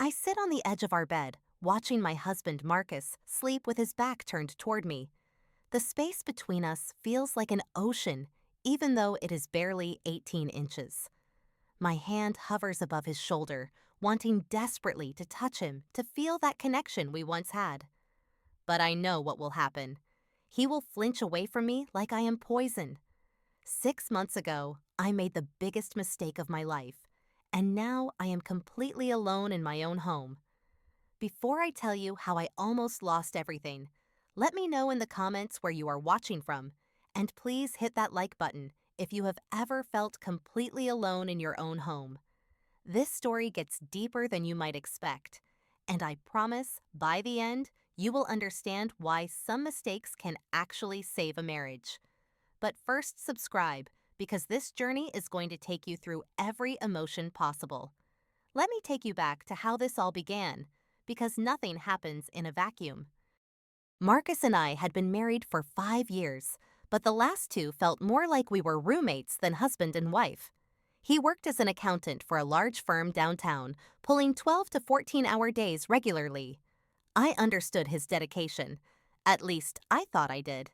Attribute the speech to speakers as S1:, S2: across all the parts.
S1: I sit on the edge of our bed, watching my husband Marcus sleep with his back turned toward me. The space between us feels like an ocean, even though it is barely 18 inches. My hand hovers above his shoulder, wanting desperately to touch him to feel that connection we once had. But I know what will happen. He will flinch away from me like I am poison. 6 months ago, I made the biggest mistake of my life, and now I am completely alone in my own home. Before I tell you how I almost lost everything, let me know in the comments where you are watching from, and please hit that like button if you have ever felt completely alone in your own home. This story gets deeper than you might expect, and I promise, by the end, you will understand why some mistakes can actually save a marriage. But first, subscribe, because this journey is going to take you through every emotion possible. Let me take you back to how this all began, because nothing happens in a vacuum. Marcus and I had been married for 5 years, but the last two felt more like we were roommates than husband and wife. He worked as an accountant for a large firm downtown, pulling 12 to 14-hour days regularly. I understood his dedication. At least, I thought I did.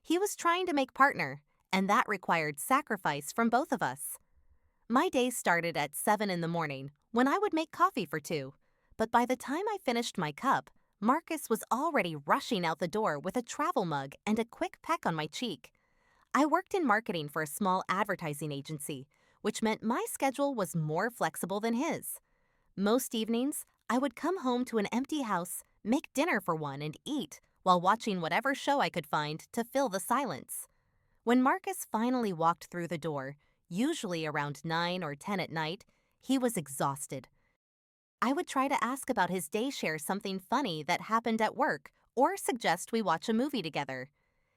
S1: He was trying to make partner, and that required sacrifice from both of us. My days started at 7 in the morning, when I would make coffee for two. But by the time I finished my cup, Marcus was already rushing out the door with a travel mug and a quick peck on my cheek. I worked in marketing for a small advertising agency, which meant my schedule was more flexible than his. Most evenings, I would come home to an empty house, make dinner for one, and eat while watching whatever show I could find to fill the silence. When Marcus finally walked through the door, usually around 9 or 10 at night, he was exhausted. I would try to ask about his day, share something funny that happened at work, or suggest we watch a movie together.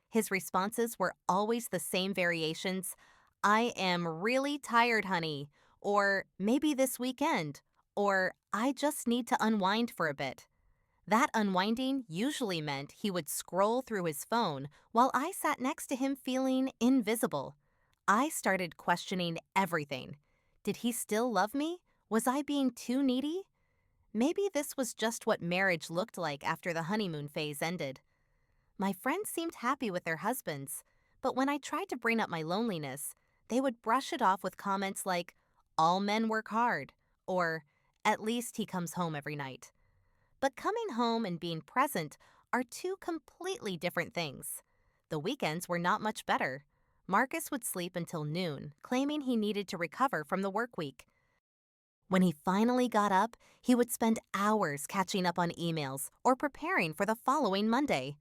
S1: His responses were always the same variations: "I am really tired, honey," or "maybe this weekend," or "I just need to unwind for a bit." That unwinding usually meant he would scroll through his phone while I sat next to him feeling invisible. I started questioning everything. Did he still love me? Was I being too needy? Maybe this was just what marriage looked like after the honeymoon phase ended. My friends seemed happy with their husbands, but when I tried to bring up my loneliness, they would brush it off with comments like, "All men work hard," or "At least he comes home every night." But coming home and being present are two completely different things. The weekends were not much better. Marcus would sleep until noon, claiming he needed to recover from the work week. When he finally got up, he would spend hours catching up on emails or preparing for the following Monday.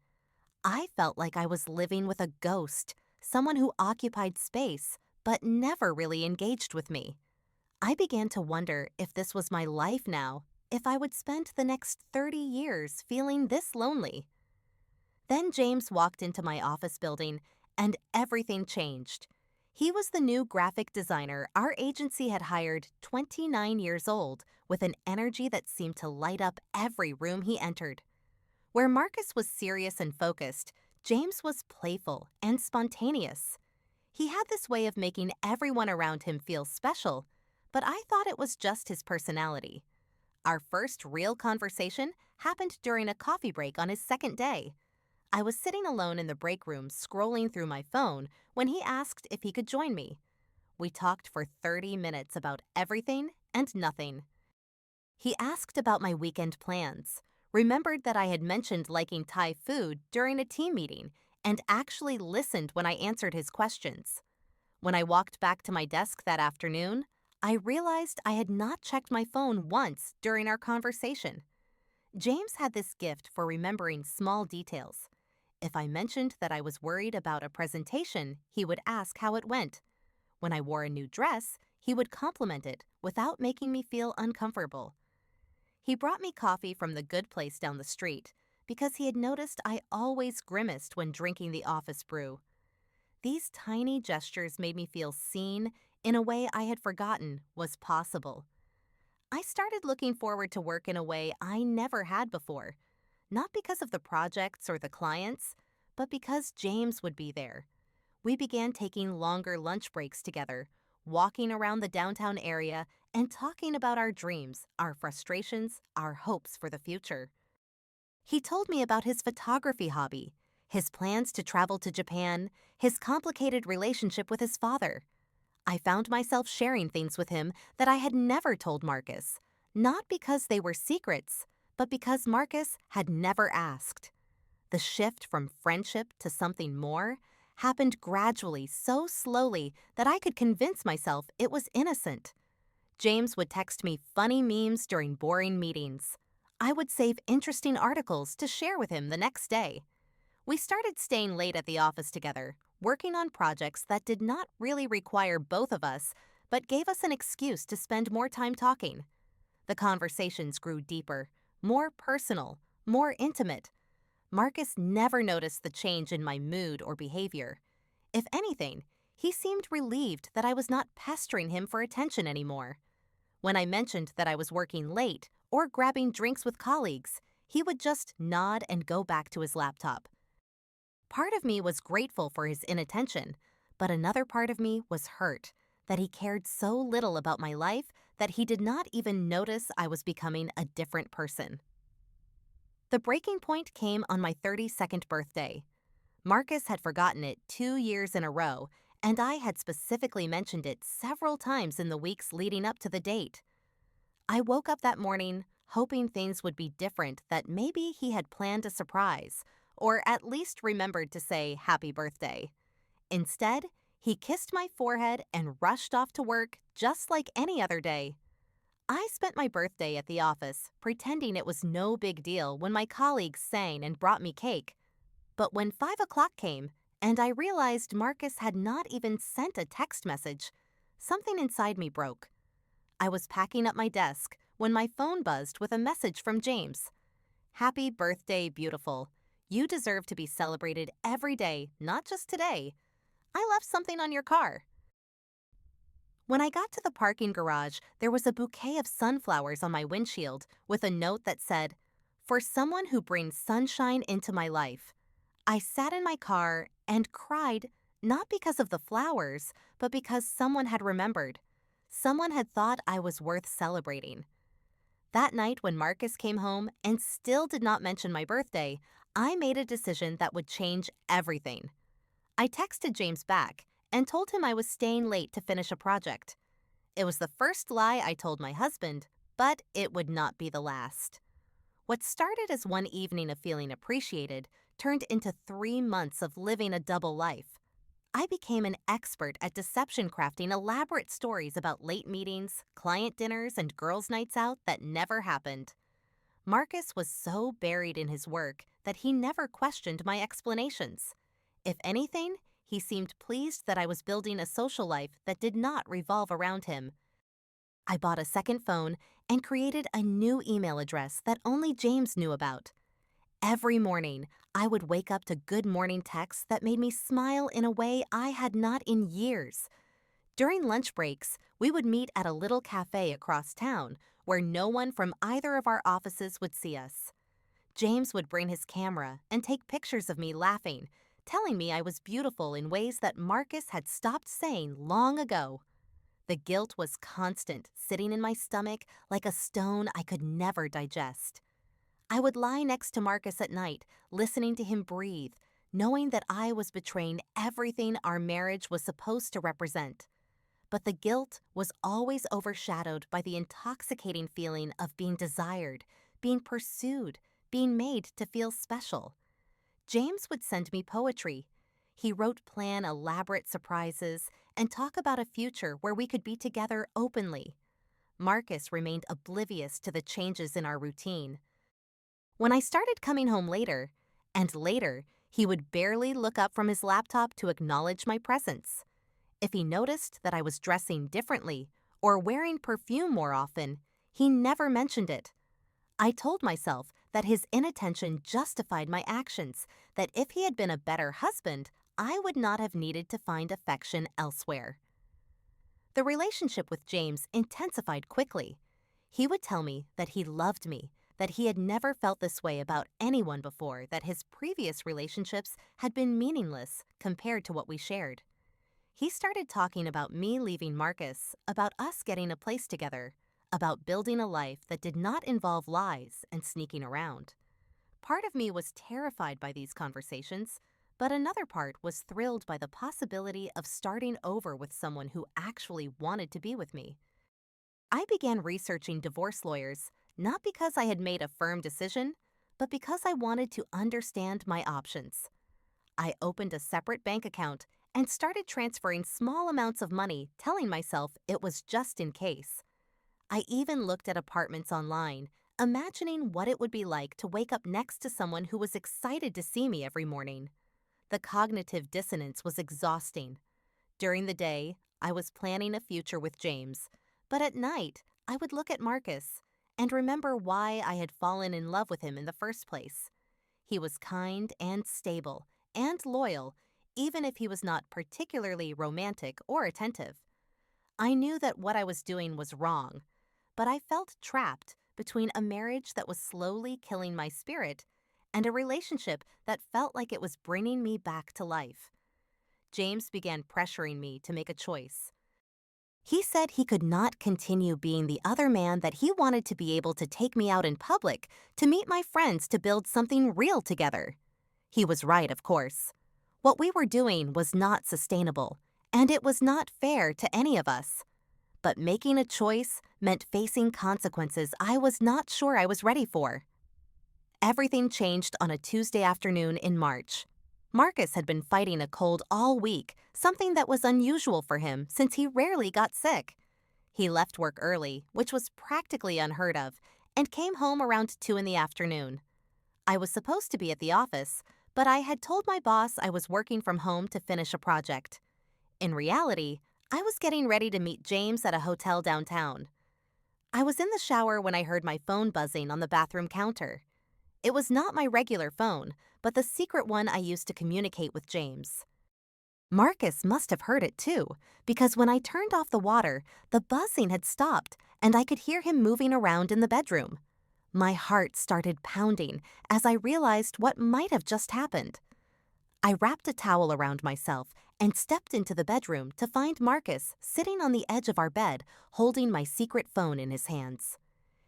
S1: I felt like I was living with a ghost, someone who occupied space but never really engaged with me. I began to wonder if this was my life now, if I would spend the next 30 years feeling this lonely. Then James walked into my office building, and everything changed. He was the new graphic designer our agency had hired, 29 years old, with an energy that seemed to light up every room he entered. Where Marcus was serious and focused, James was playful and spontaneous. He had this way of making everyone around him feel special, but I thought it was just his personality. Our first real conversation happened during a coffee break on his second day. I was sitting alone in the break room scrolling through my phone when he asked if he could join me. We talked for 30 minutes about everything and nothing. He asked about my weekend plans, remembered that I had mentioned liking Thai food during a team meeting, and actually listened when I answered his questions. When I walked back to my desk that afternoon, I realized I had not checked my phone once during our conversation. James had this gift for remembering small details. If I mentioned that I was worried about a presentation, he would ask how it went. When I wore a new dress, he would compliment it without making me feel uncomfortable. He brought me coffee from the good place down the street because he had noticed I always grimaced when drinking the office brew. These tiny gestures made me feel seen in a way I had forgotten was possible. I started looking forward to work in a way I never had before, not because of the projects or the clients, but because James would be there. We began taking longer lunch breaks together, walking around the downtown area and talking about our dreams, our frustrations, our hopes for the future. He told me about his photography hobby, his plans to travel to Japan, his complicated relationship with his father. I found myself sharing things with him that I had never told Marcus, not because they were secrets, but because Marcus had never asked. The shift from friendship to something more happened gradually, so slowly that I could convince myself it was innocent. James would text me funny memes during boring meetings. I would save interesting articles to share with him the next day. We started staying late at the office together, working on projects that did not really require both of us, but gave us an excuse to spend more time talking. The conversations grew deeper, more personal, more intimate. Marcus never noticed the change in my mood or behavior. If anything, he seemed relieved that I was not pestering him for attention anymore. When I mentioned that I was working late or grabbing drinks with colleagues, he would just nod and go back to his laptop. Part of me was grateful for his inattention, but another part of me was hurt that he cared so little about my life that he did not even notice I was becoming a different person. The breaking point came on my 32nd birthday. Marcus had forgotten it 2 years in a row, and I had specifically mentioned it several times in the weeks leading up to the date. I woke up that morning hoping things would be different, that maybe he had planned a surprise, or at least remembered to say happy birthday. Instead, he kissed my forehead and rushed off to work just like any other day. I spent my birthday at the office, pretending it was no big deal when my colleagues sang and brought me cake. But when 5 o'clock came, and I realized Marcus had not even sent a text message, something inside me broke. I was packing up my desk when my phone buzzed with a message from James. Happy birthday, beautiful. You deserve to be celebrated every day, not just today. I left something on your car. When I got to the parking garage, there was a bouquet of sunflowers on my windshield with a note that said, "For someone who brings sunshine into my life." I sat in my car and cried, not because of the flowers, but because someone had remembered. Someone had thought I was worth celebrating. That night when Marcus came home and still did not mention my birthday, I made a decision that would change everything. I texted James back and told him I was staying late to finish a project. It was the first lie I told my husband, but it would not be the last. What started as one evening of feeling appreciated turned into 3 months of living a double life. I became an expert at deception crafting elaborate stories about late meetings, client dinners, and girls' nights out that never happened. Marcus was so buried in his work that he never questioned my explanations. If anything, he seemed pleased that I was building a social life that did not revolve around him. I bought a second phone and created a new email address that only James knew about. Every morning, I would wake up to good morning texts that made me smile in a way I had not in years. During lunch breaks, we would meet at a little cafe across town where no one from either of our offices would see us. James would bring his camera and take pictures of me laughing, telling me I was beautiful in ways that Marcus had stopped saying long ago. The guilt was constant, sitting in my stomach like a stone I could never digest. I would lie next to Marcus at night, listening to him breathe, knowing that I was betraying everything our marriage was supposed to represent. But the guilt was always overshadowed by the intoxicating feeling of being desired, being pursued, being made to feel special. James would send me poetry. He wrote plan elaborate surprises and talk about a future where we could be together openly. Marcus remained oblivious to the changes in our routine. When I started coming home later, and later, he would barely look up from his laptop to acknowledge my presence. If he noticed that I was dressing differently or wearing perfume more often, he never mentioned it. I told myself that his inattention justified my actions, that if he had been a better husband, I would not have needed to find affection elsewhere. The relationship with James intensified quickly. He would tell me that he loved me, that he had never felt this way about anyone before, that his previous relationships had been meaningless compared to what we shared. He started talking about me leaving Marcus, about us getting a place together, about building a life that did not involve lies and sneaking around. Part of me was terrified by these conversations, but another part was thrilled by the possibility of starting over with someone who actually wanted to be with me. I began researching divorce lawyers, not because I had made a firm decision, but because I wanted to understand my options. I opened a separate bank account and started transferring small amounts of money, telling myself it was just in case. I even looked at apartments online, imagining what it would be like to wake up next to someone who was excited to see me every morning. The cognitive dissonance was exhausting. During the day, I was planning a future with James, but at night, I would look at Marcus and remember why I had fallen in love with him in the first place. He was kind and stable and loyal, even if he was not particularly romantic or attentive. I knew that what I was doing was wrong, but I felt trapped between a marriage that was slowly killing my spirit and a relationship that felt like it was bringing me back to life. James began pressuring me to make a choice. He said he could not continue being the other man that he wanted to be able to take me out in public to meet my friends to build something real together. He was right, of course. What we were doing was not sustainable, and it was not fair to any of us. But making a choice meant facing consequences I was not sure I was ready for. Everything changed on a Tuesday afternoon in March. Marcus had been fighting a cold all week, something that was unusual for him since he rarely got sick. He left work early, which was practically unheard of, and came home around 2 in the afternoon. I was supposed to be at the office, but I had told my boss I was working from home to finish a project. In reality, I was getting ready to meet James at a hotel downtown. I was in the shower when I heard my phone buzzing on the bathroom counter. It was not my regular phone, but the secret one I used to communicate with James. Marcus must have heard it too, because when I turned off the water, the buzzing had stopped and I could hear him moving around in the bedroom. My heart started pounding as I realized what might have just happened. I wrapped a towel around myself and stepped into the bedroom to find Marcus sitting on the edge of our bed, holding my secret phone in his hands.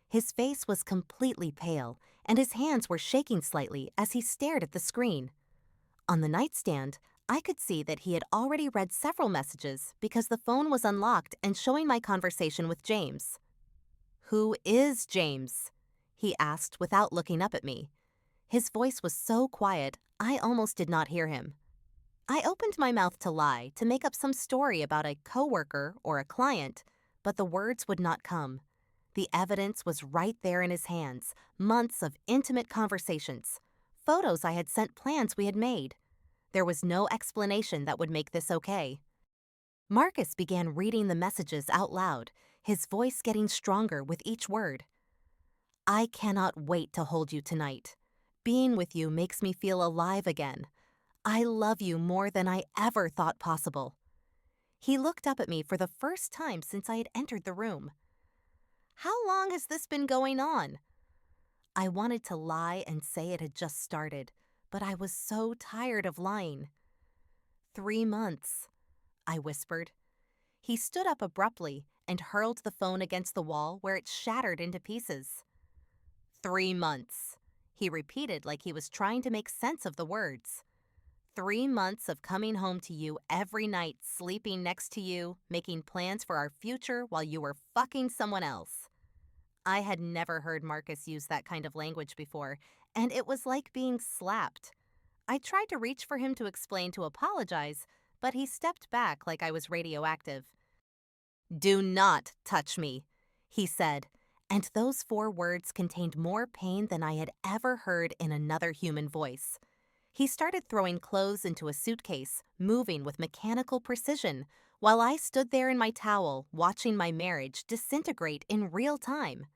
S1: His face was completely pale, and his hands were shaking slightly as he stared at the screen. On the nightstand, I could see that he had already read several messages because the phone was unlocked and showing my conversation with James. "Who is James?" he asked without looking up at me. His voice was so quiet, I almost did not hear him. I opened my mouth to lie, to make up some story about a coworker or a client, but the words would not come. The evidence was right there in his hands, months of intimate conversations, photos I had sent, plans we had made. There was no explanation that would make this okay. Marcus began reading the messages out loud, his voice getting stronger with each word. "I cannot wait to hold you tonight. Being with you makes me feel alive again. I love you more than I ever thought possible." He looked up at me for the first time since I had entered the room. "How long has this been going on?" I wanted to lie and say it had just started, but I was so tired of lying. 3 months, I whispered. He stood up abruptly and hurled the phone against the wall where it shattered into pieces. 3 months, he repeated like he was trying to make sense of the words. 3 months of coming home to you every night, sleeping next to you, making plans for our future while you were fucking someone else. I had never heard Marcus use that kind of language before, and it was like being slapped. I tried to reach for him to explain, to apologize, but he stepped back like I was radioactive. "Do not touch me," he said, and those 4 words contained more pain than I had ever heard in another human voice. He started throwing clothes into a suitcase, moving with mechanical precision, while I stood there in my towel, watching my marriage disintegrate in real time.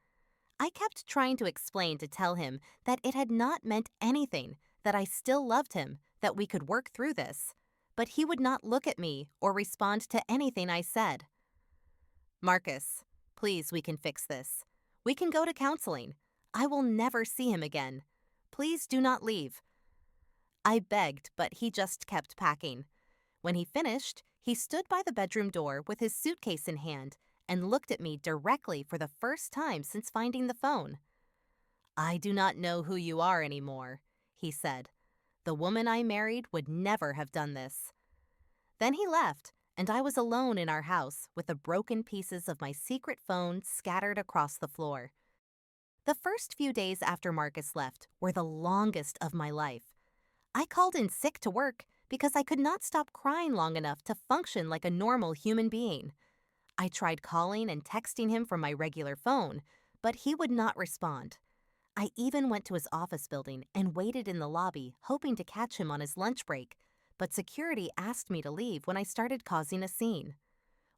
S1: I kept trying to explain, to tell him that it had not meant anything, that I still loved him, that we could work through this. But he would not look at me or respond to anything I said. "Marcus, please, we can fix this. We can go to counseling. I will never see him again. Please do not leave." I begged, but he just kept packing. When he finished, He stood by the bedroom door with his suitcase in hand and looked at me directly for the first time since finding the phone. "I do not know who you are anymore," he said. "The woman I married would never have done this." Then he left, and I was alone in our house with the broken pieces of my secret phone scattered across the floor. The first few days after Marcus left were the longest of my life. I called in sick to work because I could not stop crying long enough to function like a normal human being. I tried calling and texting him from my regular phone, but he would not respond. I even went to his office building and waited in the lobby, hoping to catch him on his lunch break, but security asked me to leave when I started causing a scene.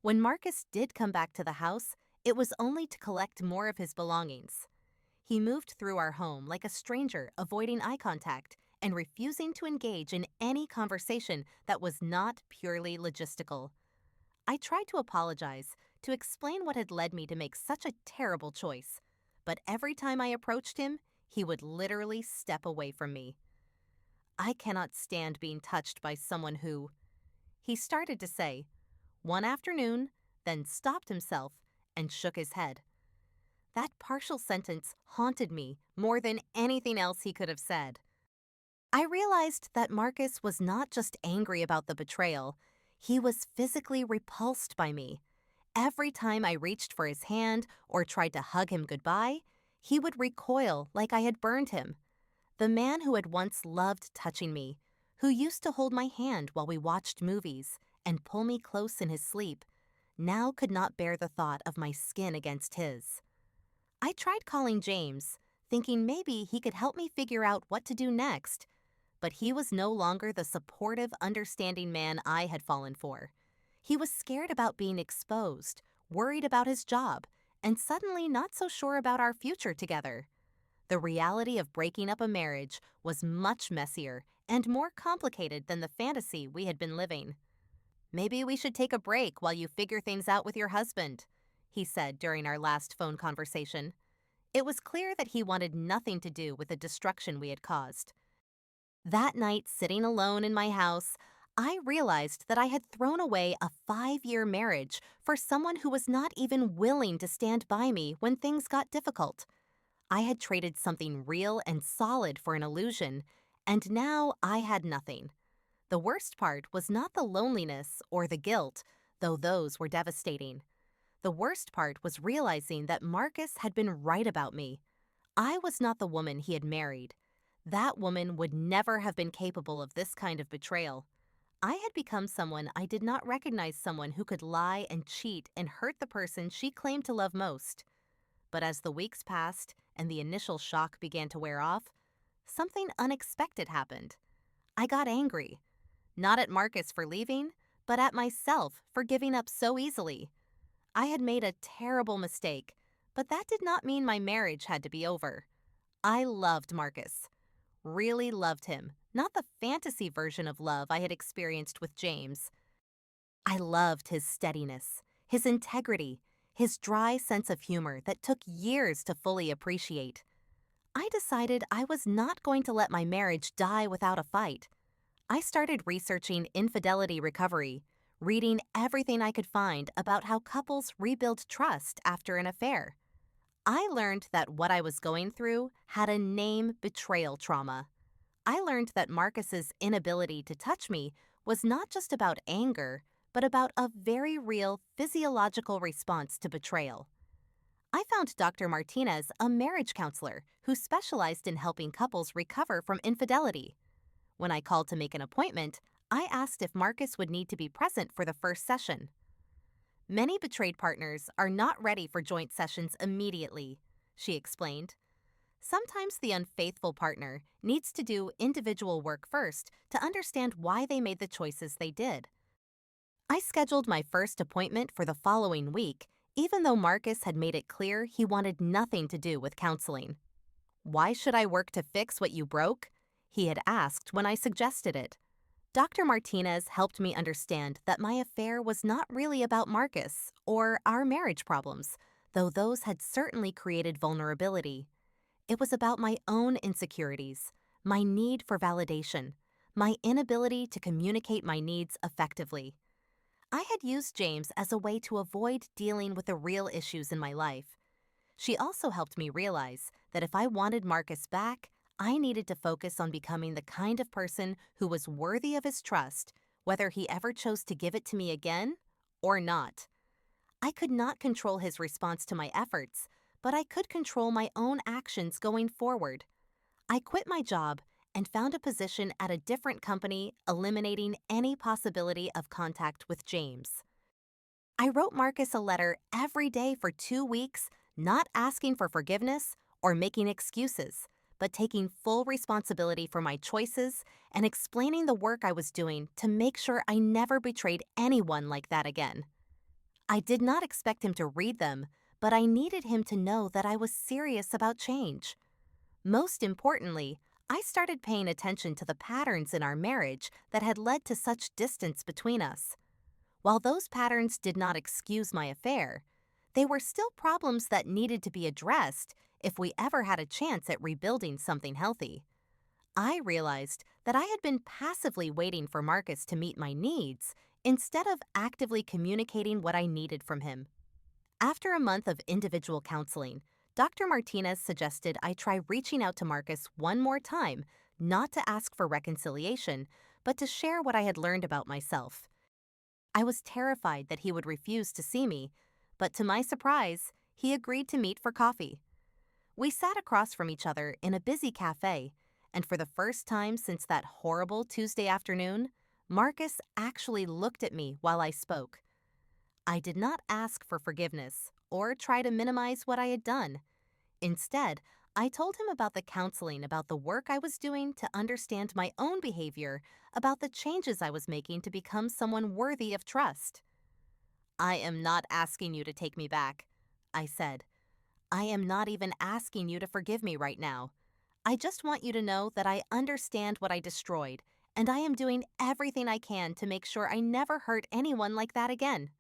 S1: When Marcus did come back to the house, it was only to collect more of his belongings. He moved through our home like a stranger, avoiding eye contact and refusing to engage in any conversation that was not purely logistical. I tried to apologize, to explain what had led me to make such a terrible choice, but every time I approached him, he would literally step away from me. "I cannot stand being touched by someone who," he started to say, one afternoon, then stopped himself and shook his head. That partial sentence haunted me more than anything else he could have said. I realized that Marcus was not just angry about the betrayal, he was physically repulsed by me. Every time I reached for his hand or tried to hug him goodbye, he would recoil like I had burned him. The man who had once loved touching me, who used to hold my hand while we watched movies and pull me close in his sleep, now could not bear the thought of my skin against his. I tried calling James, thinking maybe he could help me figure out what to do next, but he was no longer the supportive, understanding man I had fallen for. He was scared about being exposed, worried about his job, and suddenly not so sure about our future together. The reality of breaking up a marriage was much messier and more complicated than the fantasy we had been living. "Maybe we should take a break while you figure things out with your husband," he said during our last phone conversation. It was clear that he wanted nothing to do with the destruction we had caused. That night, sitting alone in my house, I realized that I had thrown away a 5-year marriage for someone who was not even willing to stand by me when things got difficult. I had traded something real and solid for an illusion, and now I had nothing. The worst part was not the loneliness or the guilt, though those were devastating. The worst part was realizing that Marcus had been right about me. I was not the woman he had married. That woman would never have been capable of this kind of betrayal. I had become someone I did not recognize, someone who could lie and cheat and hurt the person she claimed to love most. But as the weeks passed and the initial shock began to wear off, something unexpected happened. I got angry. Not at Marcus for leaving, but at myself for giving up so easily. I had made a terrible mistake, but that did not mean my marriage had to be over. I loved Marcus. Really loved him, not the fantasy version of love I had experienced with James. I loved his steadiness, his integrity, his dry sense of humor that took years to fully appreciate. I decided I was not going to let my marriage die without a fight. I started researching infidelity recovery, reading everything I could find about how couples rebuild trust after an affair. I learned that what I was going through had a name: betrayal trauma. I learned that Marcus's inability to touch me was not just about anger, but about a very real physiological response to betrayal. I found Dr. Martinez a marriage counselor who specialized in helping couples recover from infidelity. When I called to make an appointment, I asked if Marcus would need to be present for the first session. "Many betrayed partners are not ready for joint sessions immediately," she explained. "Sometimes the unfaithful partner needs to do individual work first to understand why they made the choices they did." I scheduled my first appointment for the following week, even though Marcus had made it clear he wanted nothing to do with counseling. "Why should I work to fix what you broke?" he had asked when I suggested it. Dr. Martinez helped me understand that my affair was not really about Marcus or our marriage problems, though those had certainly created vulnerability. It was about my own insecurities, my need for validation, my inability to communicate my needs effectively. I had used James as a way to avoid dealing with the real issues in my life. She also helped me realize that if I wanted Marcus back, I needed to focus on becoming the kind of person who was worthy of his trust, whether he ever chose to give it to me again or not. I could not control his response to my efforts, but I could control my own actions going forward. I quit my job and found a position at a different company, eliminating any possibility of contact with James. I wrote Marcus a letter every day for 2 weeks, not asking for forgiveness or making excuses, but taking full responsibility for my choices and explaining the work I was doing to make sure I never betrayed anyone like that again. I did not expect him to read them, but I needed him to know that I was serious about change. Most importantly, I started paying attention to the patterns in our marriage that had led to such distance between us. While those patterns did not excuse my affair, they were still problems that needed to be addressed if we ever had a chance at rebuilding something healthy. I realized that I had been passively waiting for Marcus to meet my needs instead of actively communicating what I needed from him. After a month of individual counseling, Dr. Martinez suggested I try reaching out to Marcus one more time, not to ask for reconciliation, but to share what I had learned about myself. I was terrified that he would refuse to see me, but to my surprise, he agreed to meet for coffee. We sat across from each other in a busy cafe, and for the first time since that horrible Tuesday afternoon, Marcus actually looked at me while I spoke. I did not ask for forgiveness or try to minimize what I had done. Instead, I told him about the counseling, about the work I was doing to understand my own behavior, about the changes I was making to become someone worthy of trust. I am not asking you to take me back, I said. I am not even asking you to forgive me right now. I just want you to know that I understand what I destroyed, and I am doing everything I can to make sure I never hurt anyone like that again.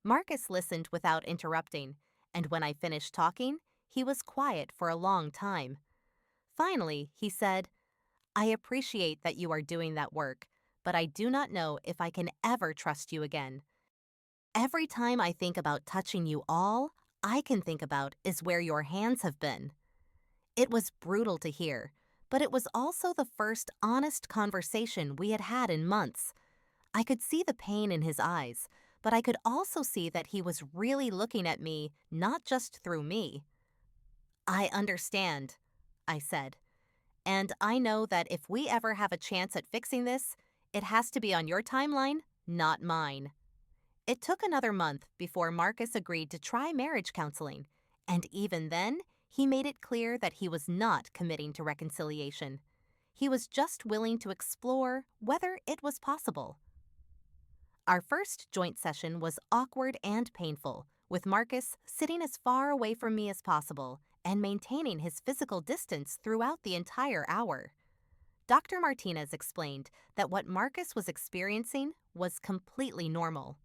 S1: Marcus listened without interrupting, and when I finished talking, he was quiet for a long time. Finally, he said, I appreciate that you are doing that work, but I do not know if I can ever trust you again. Every time I think about touching you, all I can think about is where your hands have been. It was brutal to hear, but it was also the first honest conversation we had had in months. I could see the pain in his eyes, but I could also see that he was really looking at me, not just through me. I understand, I said, and I know that if we ever have a chance at fixing this, it has to be on your timeline, not mine. It took another month before Marcus agreed to try marriage counseling, and even then, he made it clear that he was not committing to reconciliation. He was just willing to explore whether it was possible. Our first joint session was awkward and painful, with Marcus sitting as far away from me as possible and maintaining his physical distance throughout the entire hour. Dr. Martinez explained that what Marcus was experiencing was completely normal.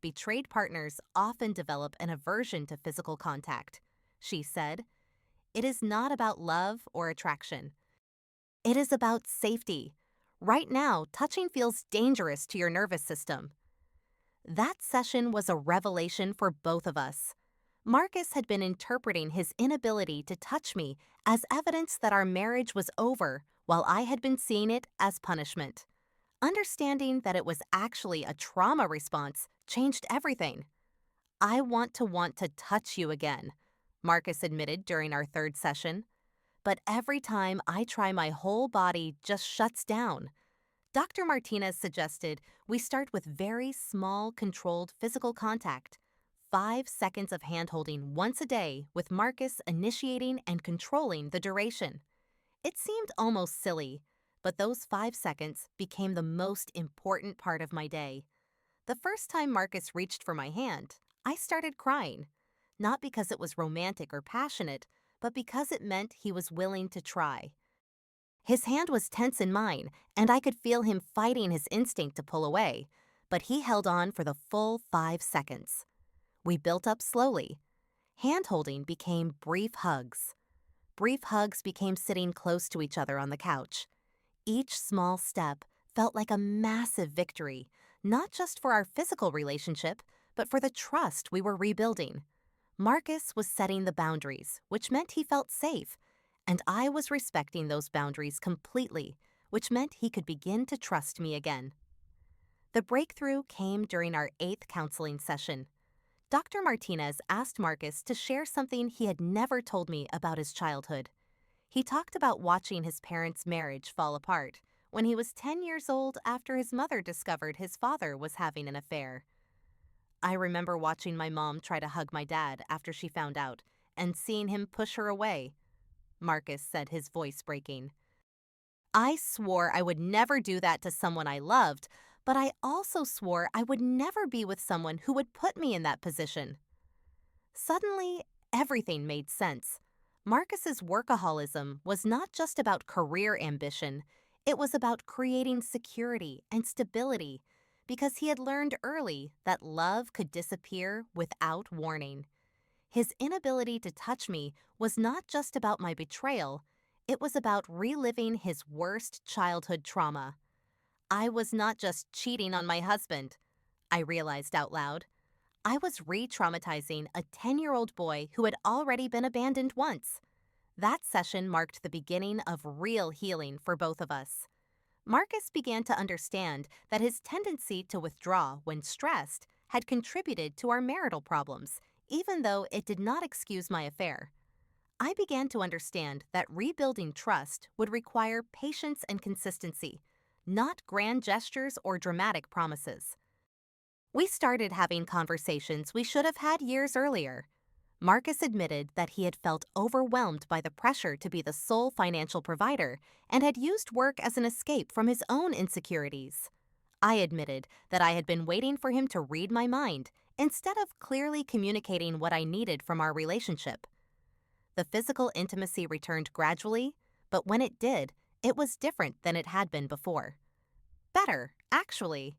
S1: Betrayed partners often develop an aversion to physical contact. She said, "It is not about love or attraction. It is about safety. Right now, touching feels dangerous to your nervous system." That session was a revelation for both of us. Marcus had been interpreting his inability to touch me as evidence that our marriage was over, while I had been seeing it as punishment. Understanding that it was actually a trauma response changed everything. I want to touch you again, Marcus admitted during our third session. But every time I try, my whole body just shuts down. Dr. Martinez suggested we start with very small, controlled physical contact. 5 seconds of hand-holding once a day, with Marcus initiating and controlling the duration. It seemed almost silly, but those 5 seconds became the most important part of my day. The first time Marcus reached for my hand, I started crying. Not because it was romantic or passionate, but because it meant he was willing to try. His hand was tense in mine, and I could feel him fighting his instinct to pull away, but he held on for the full 5 seconds. We built up slowly. Hand-holding became brief hugs. Brief hugs became sitting close to each other on the couch. Each small step felt like a massive victory, not just for our physical relationship, but for the trust we were rebuilding. Marcus was setting the boundaries, which meant he felt safe, and I was respecting those boundaries completely, which meant he could begin to trust me again. The breakthrough came during our 8th counseling session. Dr. Martinez asked Marcus to share something he had never told me about his childhood. He talked about watching his parents' marriage fall apart when he was 10 years old after his mother discovered his father was having an affair. I remember watching my mom try to hug my dad after she found out and seeing him push her away, Marcus said, his voice breaking. I swore I would never do that to someone I loved, but I also swore I would never be with someone who would put me in that position. Suddenly, everything made sense. Marcus's workaholism was not just about career ambition, it was about creating security and stability, because he had learned early that love could disappear without warning. His inability to touch me was not just about my betrayal, it was about reliving his worst childhood trauma. I was not just cheating on my husband, I realized out loud. I was re-traumatizing a 10-year-old boy who had already been abandoned once. That session marked the beginning of real healing for both of us. Marcus began to understand that his tendency to withdraw when stressed had contributed to our marital problems, even though it did not excuse my affair. I began to understand that rebuilding trust would require patience and consistency, not grand gestures or dramatic promises. We started having conversations we should have had years earlier. Marcus admitted that he had felt overwhelmed by the pressure to be the sole financial provider and had used work as an escape from his own insecurities. I admitted that I had been waiting for him to read my mind instead of clearly communicating what I needed from our relationship. The physical intimacy returned gradually, but when it did, it was different than it had been before. Better, actually.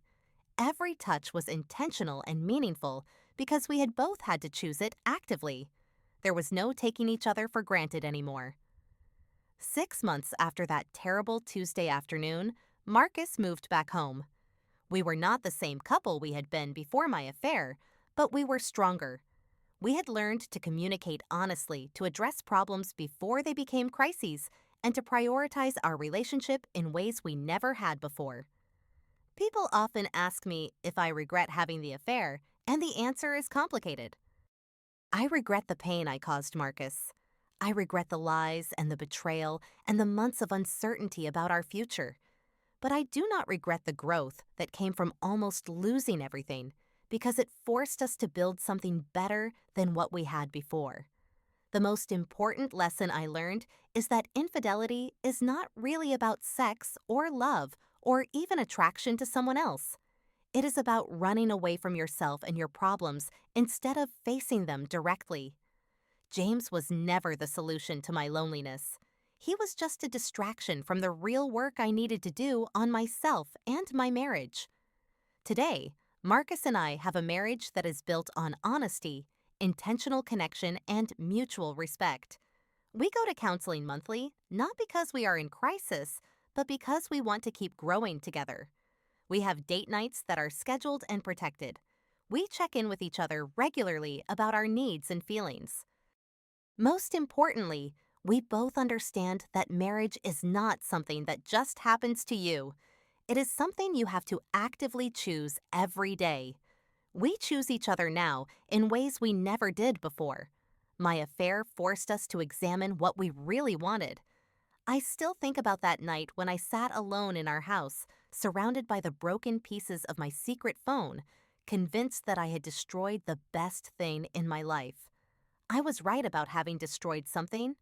S1: Every touch was intentional and meaningful because we had both had to choose it actively. There was no taking each other for granted anymore. 6 months after that terrible Tuesday afternoon, Marcus moved back home. We were not the same couple we had been before my affair, but we were stronger. We had learned to communicate honestly to address problems before they became crises and to prioritize our relationship in ways we never had before. People often ask me if I regret having the affair, and the answer is complicated. I regret the pain I caused Marcus. I regret the lies and the betrayal and the months of uncertainty about our future. But I do not regret the growth that came from almost losing everything, because it forced us to build something better than what we had before. The most important lesson I learned is that infidelity is not really about sex or love or even attraction to someone else. It is about running away from yourself and your problems instead of facing them directly. James was never the solution to my loneliness. He was just a distraction from the real work I needed to do on myself and my marriage. Today, Marcus and I have a marriage that is built on honesty, intentional connection, and mutual respect. We go to counseling monthly, not because we are in crisis, but because we want to keep growing together. We have date nights that are scheduled and protected. We check in with each other regularly about our needs and feelings. Most importantly, we both understand that marriage is not something that just happens to you. It is something you have to actively choose every day. We choose each other now in ways we never did before. My affair forced us to examine what we really wanted. I still think about that night when I sat alone in our house, surrounded by the broken pieces of my secret phone, convinced that I had destroyed the best thing in my life. I was right about having destroyed something,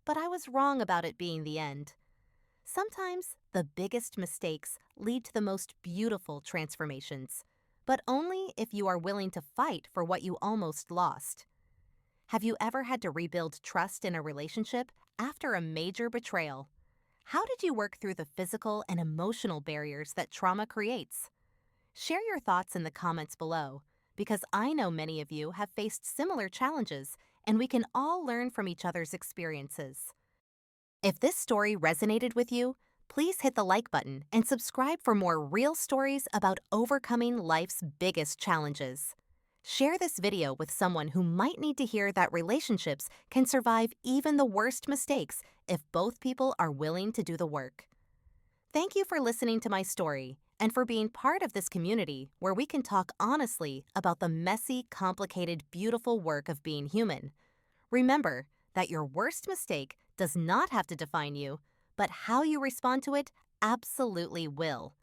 S1: but I was wrong about it being the end. Sometimes the biggest mistakes lead to the most beautiful transformations, but only if you are willing to fight for what you almost lost. Have you ever had to rebuild trust in a relationship after a major betrayal? How did you work through the physical and emotional barriers that trauma creates? Share your thoughts in the comments below, because I know many of you have faced similar challenges, and we can all learn from each other's experiences. If this story resonated with you, Please hit the like button and subscribe for more real stories about overcoming life's biggest challenges. Share this video with someone who might need to hear that relationships can survive even the worst mistakes if both people are willing to do the work. Thank you for listening to my story and for being part of this community where we can talk honestly about the messy, complicated, beautiful work of being human. Remember that your worst mistake does not have to define you, but how you respond to it absolutely will.